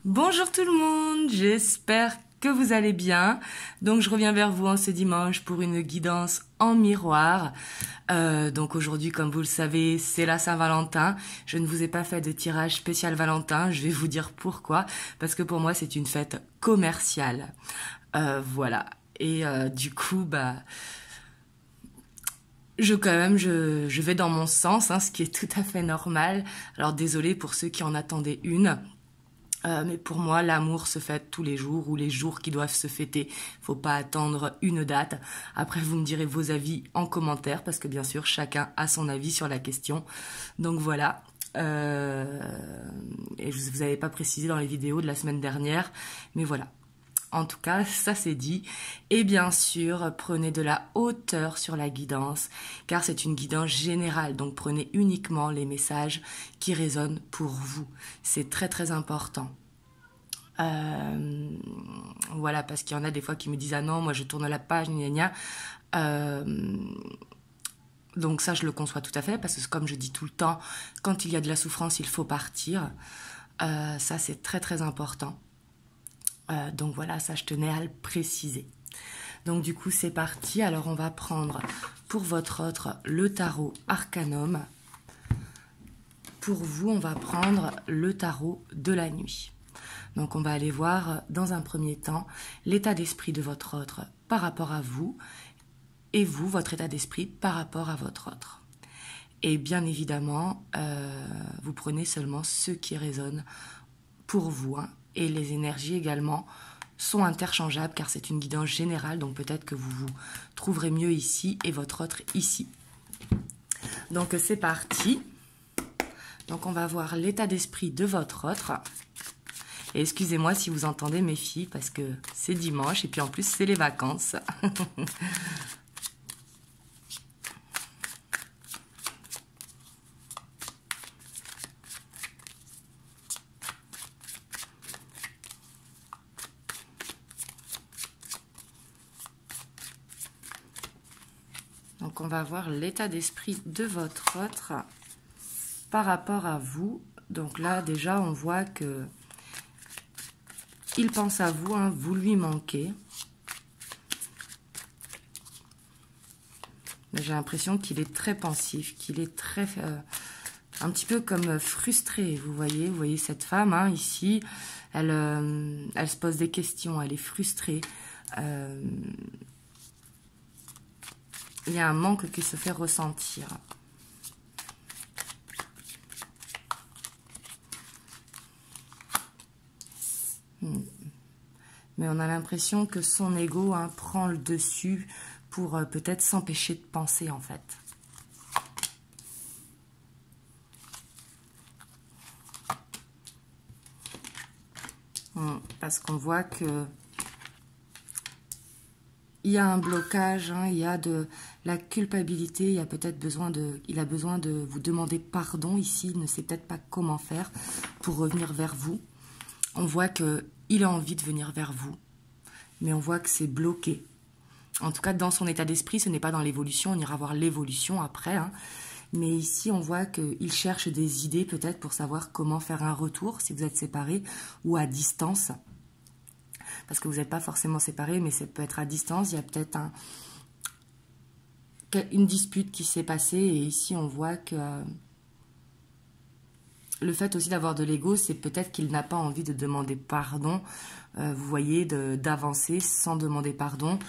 Bonjour tout le monde, j'espère que vous allez bien. Donc je reviens vers vous en ce dimanche pour une guidance en miroir. Donc aujourd'hui, comme vous le savez, c'est la Saint-Valentin. Je ne vous ai pas fait de tirage spécial Valentin, je vais vous dire pourquoi. Parce que pour moi, c'est une fête commerciale. Voilà. Et du coup, je vais dans mon sens, hein, ce qui est tout à fait normal. Alors désolé pour ceux qui en attendaient une. Mais pour moi, l'amour se fête tous les jours ou les jours qui doivent se fêter. Faut pas attendre une date. Après, vous me direz vos avis en commentaire parce que bien sûr, chacun a son avis sur la question. Donc voilà. Et vous n'avez pas précisé dans les vidéos de la semaine dernière, mais voilà. En tout cas, ça c'est dit. Et bien sûr, prenez de la hauteur sur la guidance, car c'est une guidance générale. Donc prenez uniquement les messages qui résonnent pour vous. C'est très très important. Voilà, parce qu'il y en a des fois qui me disent « Ah non, moi je tourne la page, gna gna gna. » Donc ça, je le conçois tout à fait, parce que comme je dis tout le temps, quand il y a de la souffrance, il faut partir. Ça, c'est très très important. Donc voilà, ça je tenais à le préciser. Donc du coup c'est parti, alors on va prendre pour votre autre le tarot Arcanum. Pour vous on va prendre le tarot de la nuit. Donc on va aller voir dans un premier temps l'état d'esprit de votre autre par rapport à vous et vous, votre état d'esprit par rapport à votre autre. Et bien évidemment, vous prenez seulement ce qui résonne pour vous, hein. Et les énergies également sont interchangeables car c'est une guidance générale, donc peut-être que vous vous trouverez mieux ici et votre autre ici. Donc c'est parti. Donc on va voir l'état d'esprit de votre autre. Et excusez-moi si vous entendez mes filles parce que c'est dimanche et puis en plus c'est les vacances. Donc on va voir l'état d'esprit de votre autre par rapport à vous. Donc là déjà on voit que il pense à vous, hein, vous lui manquez. J'ai l'impression qu'il est très pensif, qu'il est très un petit peu comme frustré. Vous voyez cette femme, hein, ici, elle se pose des questions, elle est frustrée. Il y a un manque qui se fait ressentir. Mais on a l'impression que son ego, hein, prend le dessus pour peut-être s'empêcher de penser en fait. Parce qu'on voit que il y a un blocage, hein, il y a de la culpabilité, il y a peut-être il a besoin de vous demander pardon ici, il ne sait peut-être pas comment faire pour revenir vers vous. On voit qu'il a envie de venir vers vous, mais on voit que c'est bloqué. En tout cas, dans son état d'esprit, ce n'est pas dans l'évolution, on ira voir l'évolution après, hein. Mais ici, on voit qu'il cherche des idées peut-être pour savoir comment faire un retour, si vous êtes séparés ou à distance. Parce que vous n'êtes pas forcément séparés, mais ça peut être à distance. Il y a peut-être une dispute qui s'est passée. Et ici, on voit que le fait aussi d'avoir de l'ego, c'est peut-être qu'il n'a pas envie de demander pardon. Vous voyez, d'avancer sans demander pardon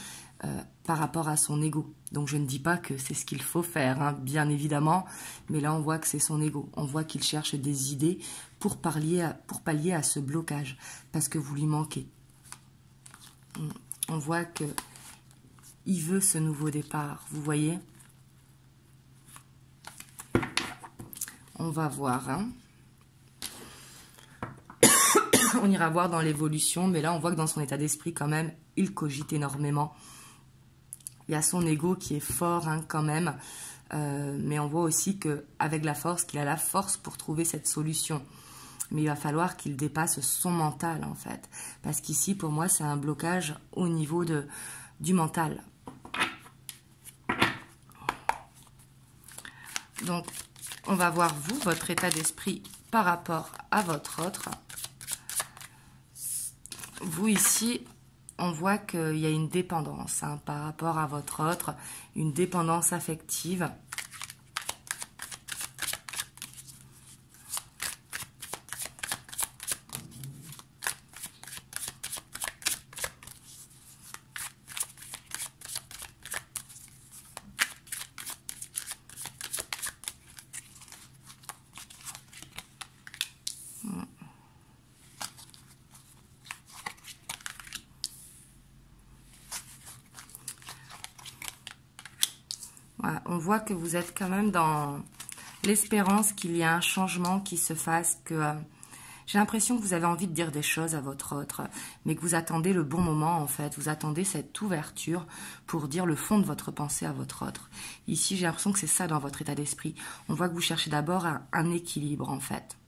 par rapport à son ego. Donc, je ne dis pas que c'est ce qu'il faut faire, hein, bien évidemment. Mais là, on voit que c'est son ego. On voit qu'il cherche des idées pour pallier à ce blocage. Parce que vous lui manquez. On voit que il veut ce nouveau départ, vous voyez. On va voir, hein. On ira voir dans l'évolution, mais là on voit que dans son état d'esprit quand même, il cogite énormément. Il y a son ego qui est fort, hein, quand même, mais on voit aussi qu'avec la force, qu'il a la force pour trouver cette solution. Mais il va falloir qu'il dépasse son mental, en fait. Parce qu'ici, pour moi, c'est un blocage au niveau du mental. Donc, on va voir, vous, votre état d'esprit par rapport à votre autre. vous ici, on voit qu'il y a une dépendance hein, par rapport à votre autre, une dépendance affective. Voilà, on voit que vous êtes quand même dans l'espérance qu'il y a un changement qui se fasse, que j'ai l'impression que vous avez envie de dire des choses à votre autre, mais que vous attendez le bon moment en fait, vous attendez cette ouverture pour dire le fond de votre pensée à votre autre. Ici, j'ai l'impression que c'est ça dans votre état d'esprit. On voit que vous cherchez d'abord un équilibre en fait.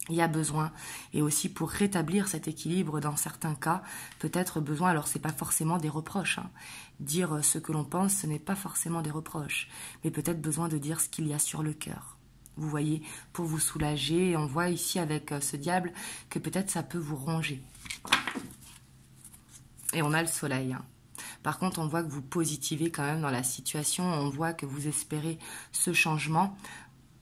Il y a besoin, et aussi pour rétablir cet équilibre dans certains cas, peut-être besoin, alors c'est pas forcément des reproches, hein. Dire ce que l'on pense, ce n'est pas forcément des reproches, mais peut-être besoin de dire ce qu'il y a sur le cœur. Vous voyez, pour vous soulager, et on voit ici avec ce diable que peut-être ça peut vous ronger. Et on a le soleil, hein. Par contre, on voit que vous positivez quand même dans la situation, on voit que vous espérez ce changement.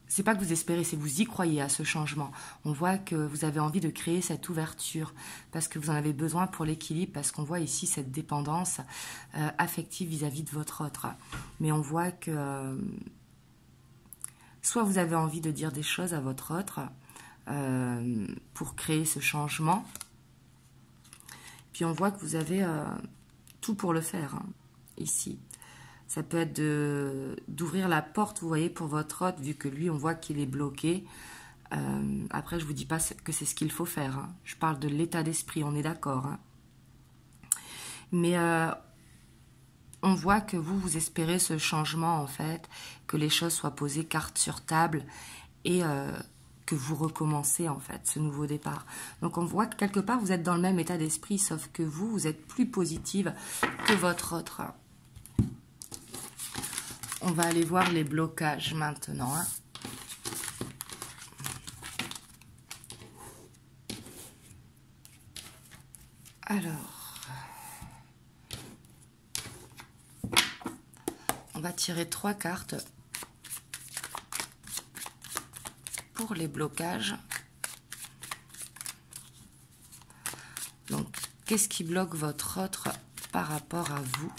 C'est pas que vous espérez, c'est que vous y croyez à ce changement. On voit que vous avez envie de créer cette ouverture parce que vous en avez besoin pour l'équilibre, parce qu'on voit ici cette dépendance affective vis-à-vis de votre autre. Mais on voit que soit vous avez envie de dire des choses à votre autre pour créer ce changement, puis on voit que vous avez tout pour le faire hein, ici. Ça peut être d'ouvrir la porte, vous voyez, pour votre autre, vu que lui, on voit qu'il est bloqué. Après, je ne vous dis pas que c'est ce qu'il faut faire. Hein. Je parle de l'état d'esprit, on est d'accord. Hein. Mais on voit que vous espérez ce changement, en fait, que les choses soient posées carte sur table et que vous recommencez, en fait, ce nouveau départ. Donc, on voit que quelque part, vous êtes dans le même état d'esprit, sauf que vous êtes plus positive que votre autre. On va aller voir les blocages maintenant. Hein. Alors, on va tirer 3 cartes pour les blocages. Donc, qu'est-ce qui bloque votre autre par rapport à vous ?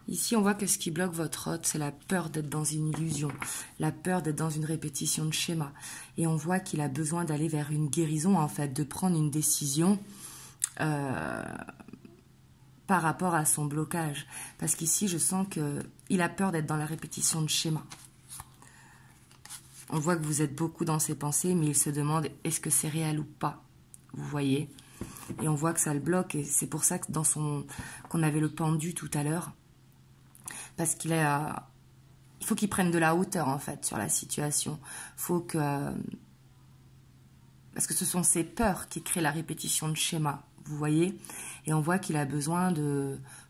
Ici, on voit que ce qui bloque votre autre, c'est la peur d'être dans une illusion, la peur d'être dans une répétition de schéma. Et on voit qu'il a besoin d'aller vers une guérison, en fait, de prendre une décision par rapport à son blocage. Parce qu'ici, je sens qu'il a peur d'être dans la répétition de schéma. On voit que vous êtes beaucoup dans ses pensées, mais il se demande est-ce que c'est réel ou pas. Vous voyez ? Et on voit que ça le bloque, et c'est pour ça que dans qu'on avait le pendu tout à l'heure, parce qu'il il faut qu'il prenne de la hauteur en fait sur la situation. Faut que parce que ce sont ses peurs qui créent la répétition de schéma, vous voyez. Et on voit qu'il a besoin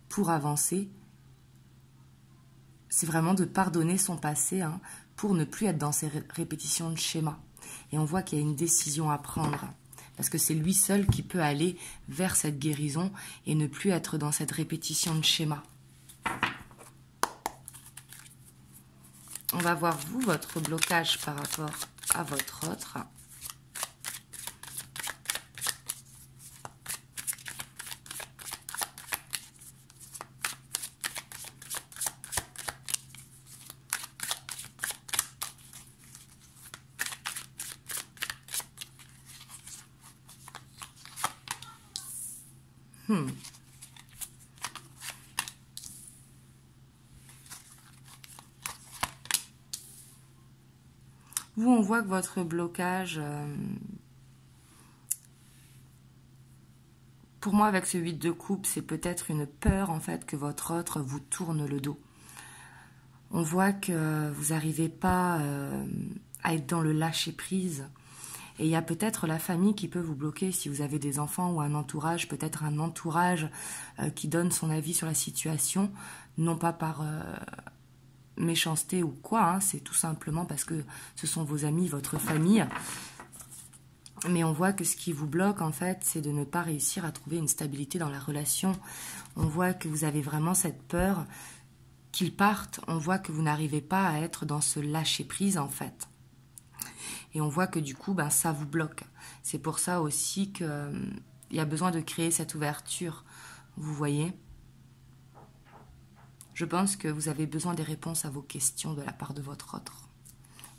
pour avancer, c'est vraiment de pardonner son passé hein, pour ne plus être dans ces répétitions de schéma. Et on voit qu'il y a une décision à prendre. Parce que c'est lui seul qui peut aller vers cette guérison et ne plus être dans cette répétition de schéma. On va voir, vous, votre blocage par rapport à votre autre. Vous, on voit que votre blocage, pour moi, avec ce 8 de coupe, c'est peut-être une peur, en fait, que votre autre vous tourne le dos. On voit que vous n'arrivez pas à être dans le lâcher-prise. Et il y a peut-être la famille qui peut vous bloquer si vous avez des enfants ou un entourage, peut-être un entourage qui donne son avis sur la situation, non pas par méchanceté ou quoi, hein, c'est tout simplement parce que ce sont vos amis, votre famille. Mais on voit que ce qui vous bloque, en fait, c'est de ne pas réussir à trouver une stabilité dans la relation. On voit que vous avez vraiment cette peur qu'ils partent. On voit que vous n'arrivez pas à être dans ce lâcher-prise, en fait. Et on voit que du coup, ça vous bloque. C'est pour ça aussi qu'il y a besoin de créer cette ouverture. Vous voyez ? Je pense que vous avez besoin des réponses à vos questions de la part de votre autre.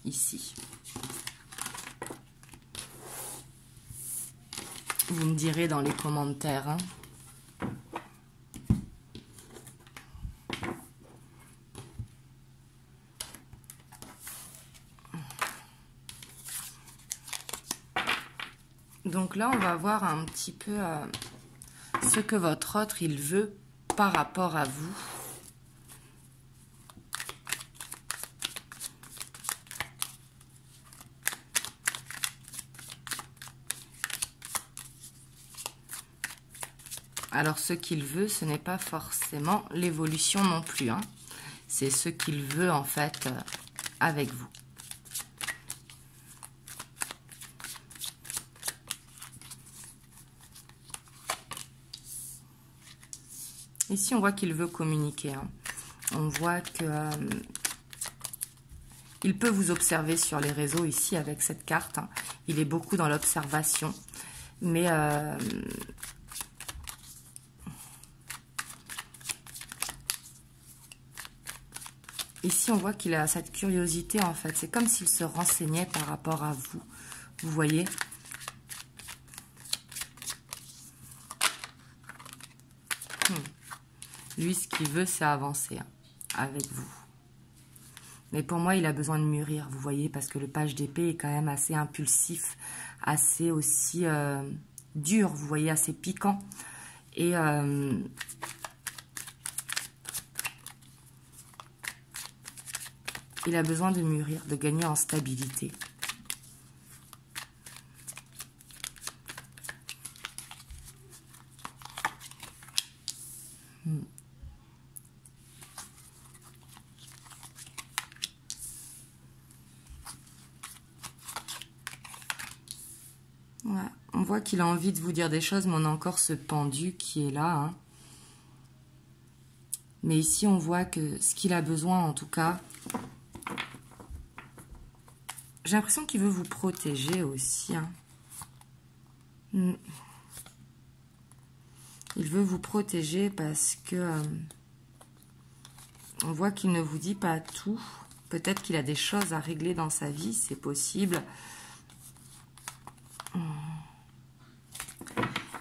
Ici. Vous me direz dans les commentaires. Hein. Donc là, on va voir un petit peu ce que votre autre, il veut par rapport à vous. Alors, ce qu'il veut, ce n'est pas forcément l'évolution non plus. Hein. C'est ce qu'il veut, en fait, avec vous. Ici, on voit qu'il veut communiquer. Hein. On voit que il peut vous observer sur les réseaux ici avec cette carte. Hein. Il est beaucoup dans l'observation. Mais ici, on voit qu'il a cette curiosité, en fait. C'est comme s'il se renseignait par rapport à vous. Vous voyez ? Lui, ce qu'il veut, c'est avancer avec vous. Mais pour moi, il a besoin de mûrir, vous voyez, parce que le page d'épée est quand même assez impulsif, assez aussi dur, vous voyez, assez piquant. Et il a besoin de mûrir, de gagner en stabilité. Ouais, on voit qu'il a envie de vous dire des choses, mais on a encore ce pendu qui est là. Hein. Mais ici, on voit que ce qu'il a besoin, en tout cas, j'ai l'impression qu'il veut vous protéger aussi. Hein. Il veut vous protéger parce que on voit qu'il ne vous dit pas tout. Peut-être qu'il a des choses à régler dans sa vie, c'est possible.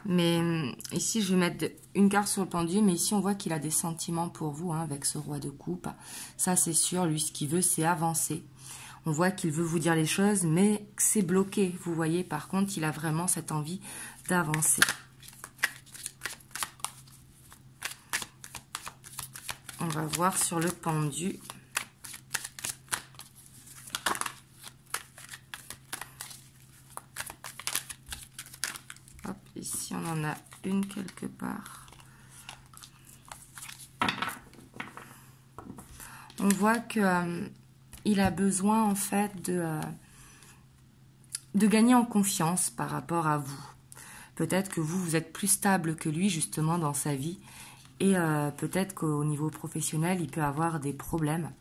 Mais ici, je vais mettre une carte sur le pendu, mais ici, on voit qu'il a des sentiments pour vous, hein, avec ce roi de coupe. Ça, c'est sûr, lui, ce qu'il veut, c'est avancer. On voit qu'il veut vous dire les choses, mais c'est bloqué, vous voyez. Par contre, il a vraiment cette envie d'avancer. On va voir sur le pendu. Hop, ici, on en a une quelque part. On voit que il a besoin, en fait, de gagner en confiance par rapport à vous. Peut-être que vous êtes plus stable que lui, justement, dans sa vie. Et peut-être qu'au niveau professionnel, il peut avoir des problèmes.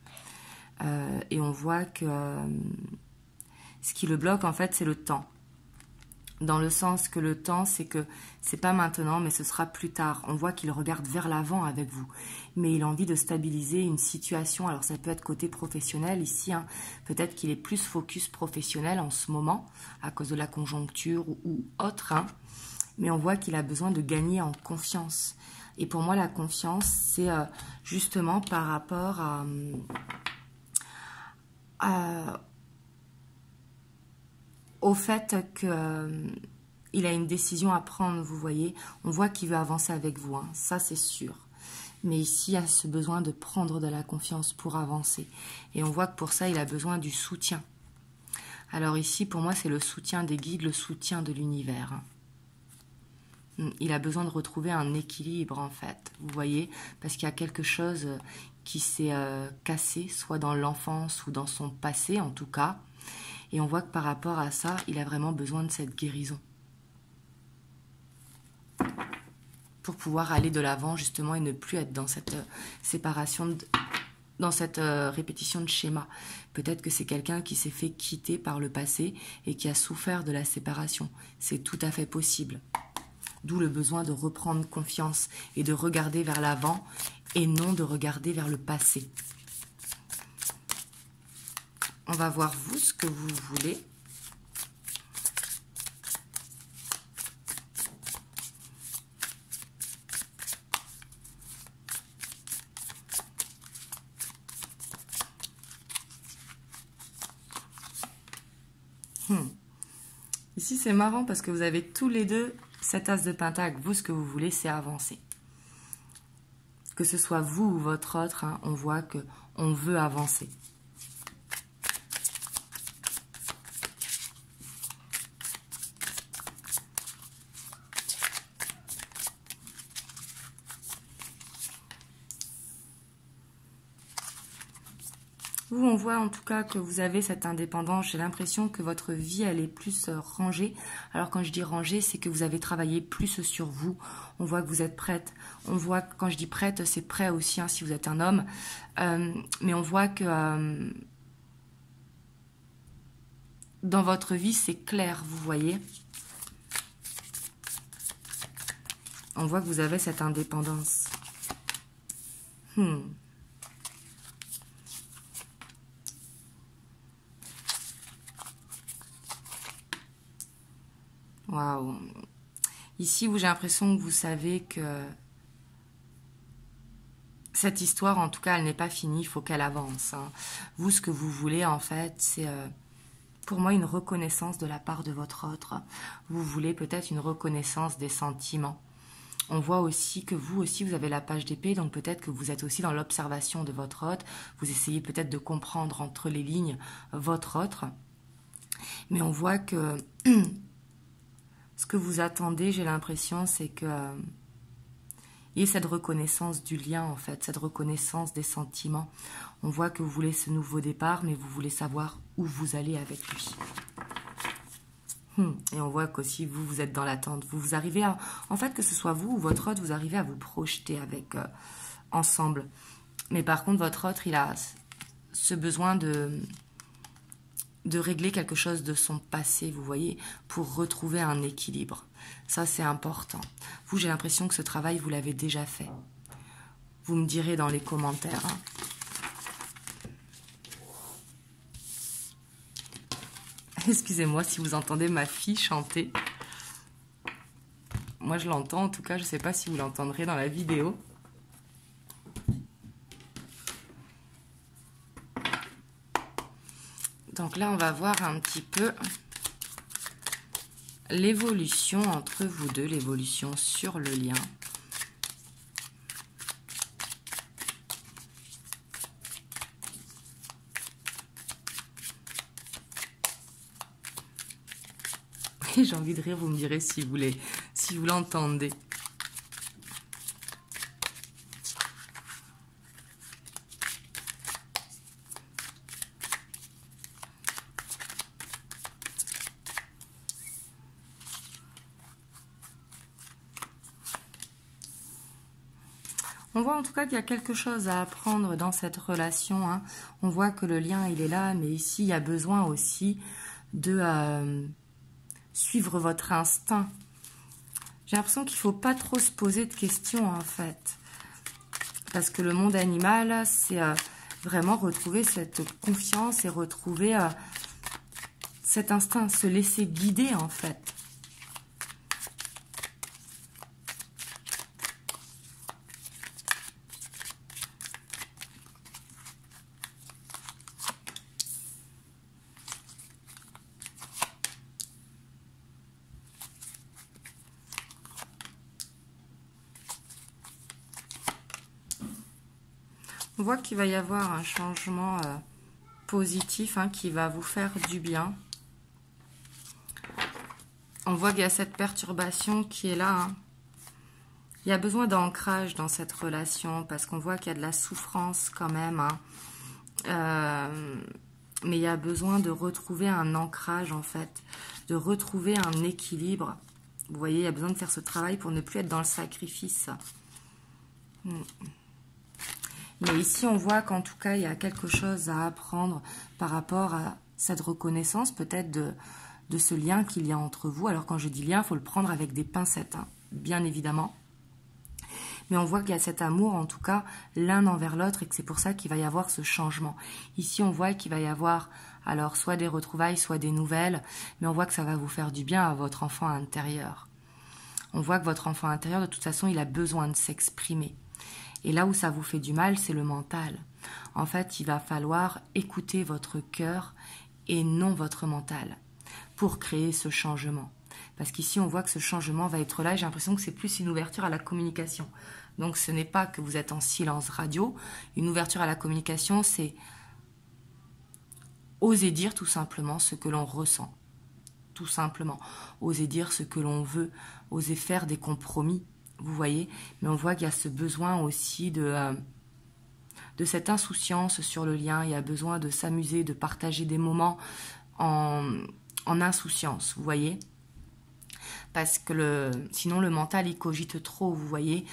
Et on voit que ce qui le bloque, en fait, c'est le temps. Dans le sens que le temps, c'est que c'est pas maintenant, mais ce sera plus tard. On voit qu'il regarde vers l'avant avec vous. Mais il a envie de stabiliser une situation. Alors, ça peut être côté professionnel ici. Hein. Peut-être qu'il est plus focus professionnel en ce moment, à cause de la conjoncture ou autre. Hein. Mais on voit qu'il a besoin de gagner en confiance. Et pour moi, la confiance, c'est justement par rapport au fait qu'il a une décision à prendre, vous voyez. On voit qu'il veut avancer avec vous, hein, ça c'est sûr. Mais ici, il y a ce besoin de prendre de la confiance pour avancer. Et on voit que pour ça, il a besoin du soutien. Alors ici, pour moi, c'est le soutien des guides, le soutien de l'univers. Il a besoin de retrouver un équilibre, en fait. Vous voyez, parce qu'il y a quelque chose qui s'est cassé, soit dans l'enfance ou dans son passé, en tout cas. Et on voit que par rapport à ça, il a vraiment besoin de cette guérison. Pour pouvoir aller de l'avant, justement, et ne plus être dans cette séparation, dans cette répétition de schéma. Peut-être que c'est quelqu'un qui s'est fait quitter par le passé et qui a souffert de la séparation. C'est tout à fait possible. D'où le besoin de reprendre confiance et de regarder vers l'avant et non de regarder vers le passé. On va voir vous ce que vous voulez. Ici c'est marrant parce que vous avez tous les deux cet as de pentacle. Vous, ce que vous voulez, c'est avancer. Que ce soit vous ou votre autre, hein, on voit qu'on veut avancer. Vous, on voit en tout cas que vous avez cette indépendance. J'ai l'impression que votre vie, elle est plus rangée. Alors quand je dis rangée, c'est que vous avez travaillé plus sur vous. On voit que vous êtes prête. On voit que quand je dis prête, c'est prêt aussi hein, si vous êtes un homme. Mais on voit que dans votre vie, c'est clair, vous voyez. On voit que vous avez cette indépendance. Waouh. Ici, j'ai l'impression que vous savez que cette histoire, en tout cas, elle n'est pas finie, il faut qu'elle avance. Hein. Vous, ce que vous voulez, en fait, c'est pour moi une reconnaissance de la part de votre autre. Vous voulez peut-être une reconnaissance des sentiments. On voit aussi que vous aussi, vous avez la page d'épée, donc peut-être que vous êtes aussi dans l'observation de votre autre. Vous essayez peut-être de comprendre entre les lignes votre autre. Mais on voit que ce que vous attendez, j'ai l'impression, c'est que il y ait cette reconnaissance du lien, en fait, cette reconnaissance des sentiments. On voit que vous voulez ce nouveau départ, mais vous voulez savoir où vous allez avec lui. Et on voit qu'aussi, vous êtes dans l'attente. Vous arrivez à... En fait, que ce soit vous ou votre autre, vous arrivez à vous projeter avec ensemble. Mais par contre, votre autre, il a ce besoin de régler quelque chose de son passé, vous voyez, pour retrouver un équilibre. Ça, c'est important. Vous, j'ai l'impression que ce travail, vous l'avez déjà fait. Vous me direz dans les commentaires. Hein. Excusez-moi si vous entendez ma fille chanter. Moi, je l'entends, en tout cas, je ne sais pas si vous l'entendrez dans la vidéo. Donc là, on va voir un petit peu l'évolution entre vous deux, l'évolution sur le lien. Oui, j'ai envie de rire, vous me direz si vous l'entendez. On voit en tout cas qu'il y a quelque chose à apprendre dans cette relation. Hein. On voit que le lien, il est là, mais ici, il y a besoin aussi de suivre votre instinct. J'ai l'impression qu'il ne faut pas trop se poser de questions, en fait. Parce que le monde animal, c'est vraiment retrouver cette confiance et retrouver cet instinct, se laisser guider, en fait. On voit qu'il va y avoir un changement positif qui va vous faire du bien. On voit qu'il y a cette perturbation qui est là. Il y a besoin d'ancrage dans cette relation parce qu'on voit qu'il y a de la souffrance quand même. Mais il y a besoin de retrouver un ancrage en fait, de retrouver un équilibre. Vous voyez, il y a besoin de faire ce travail pour ne plus être dans le sacrifice. Mais ici, on voit qu'en tout cas, il y a quelque chose à apprendre par rapport à cette reconnaissance peut-être de ce lien qu'il y a entre vous. Alors quand je dis lien, il faut le prendre avec des pincettes, bien évidemment. Mais on voit qu'il y a cet amour, en tout cas, l'un envers l'autre, et que c'est pour ça qu'il va y avoir ce changement. Ici, on voit qu'il va y avoir, alors, soit des retrouvailles, soit des nouvelles, mais on voit que ça va vous faire du bien à votre enfant intérieur. On voit que votre enfant intérieur, de toute façon, il a besoin de s'exprimer. Et là où ça vous fait du mal, c'est le mental. En fait, il va falloir écouter votre cœur et non votre mental pour créer ce changement. Parce qu'ici, on voit que ce changement va être là. J'ai l'impression que c'est plus une ouverture à la communication. Donc, ce n'est pas que vous êtes en silence radio. Une ouverture à la communication, c'est oser dire tout simplement ce que l'on ressent. Tout simplement. Oser dire ce que l'on veut. Oser faire des compromis. Vous voyez? Mais on voit qu'il y a ce besoin aussi de cette insouciance sur le lien. Il y a besoin de s'amuser, de partager des moments en insouciance. Vous voyez? Parce que sinon le mental il cogite trop, vous voyez.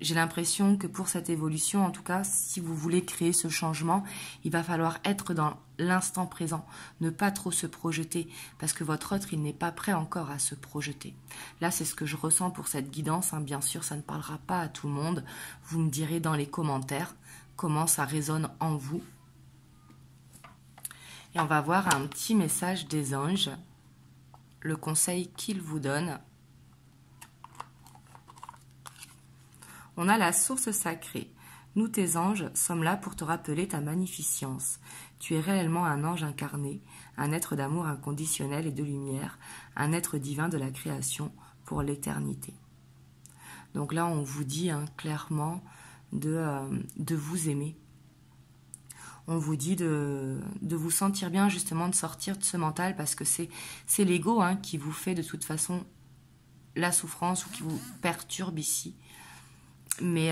J'ai l'impression que pour cette évolution, en tout cas, si vous voulez créer ce changement, il va falloir être dans l'instant présent, ne pas trop se projeter, parce que votre autre, il n'est pas prêt encore à se projeter. Là, c'est ce que je ressens pour cette guidance. Bien sûr, ça ne parlera pas à tout le monde. Vous me direz dans les commentaires comment ça résonne en vous. Et on va voir un petit message des anges, le conseil qu'ils vous donnent. On a la source sacrée. Nous, tes anges, sommes là pour te rappeler ta magnificence. Tu es réellement un ange incarné, un être d'amour inconditionnel et de lumière, un être divin de la création pour l'éternité. Donc là, on vous dit clairement de vous aimer. On vous dit de vous sentir bien, justement, de sortir de ce mental, parce que c'est l'ego qui vous fait de toute façon la souffrance ou qui vous perturbe ici. Mais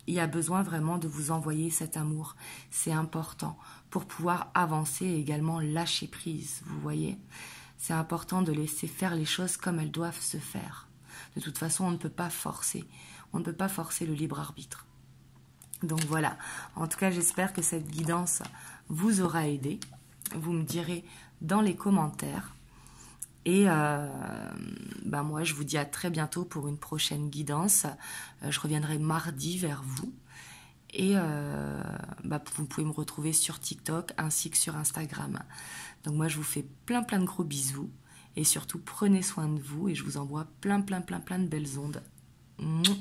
il y a besoin vraiment de vous envoyer cet amour. C'est important pour pouvoir avancer et également lâcher prise, vous voyez. C'est important de laisser faire les choses comme elles doivent se faire. De toute façon, on ne peut pas forcer. On ne peut pas forcer le libre arbitre. Donc voilà. En tout cas, j'espère que cette guidance vous aura aidé. Vous me direz dans les commentaires. Et moi, je vous dis à très bientôt pour une prochaine guidance. Je reviendrai mardi vers vous. Et vous pouvez me retrouver sur TikTok ainsi que sur Instagram. Donc moi, je vous fais plein de gros bisous. Et surtout, prenez soin de vous. Et je vous envoie plein de belles ondes. Mouah.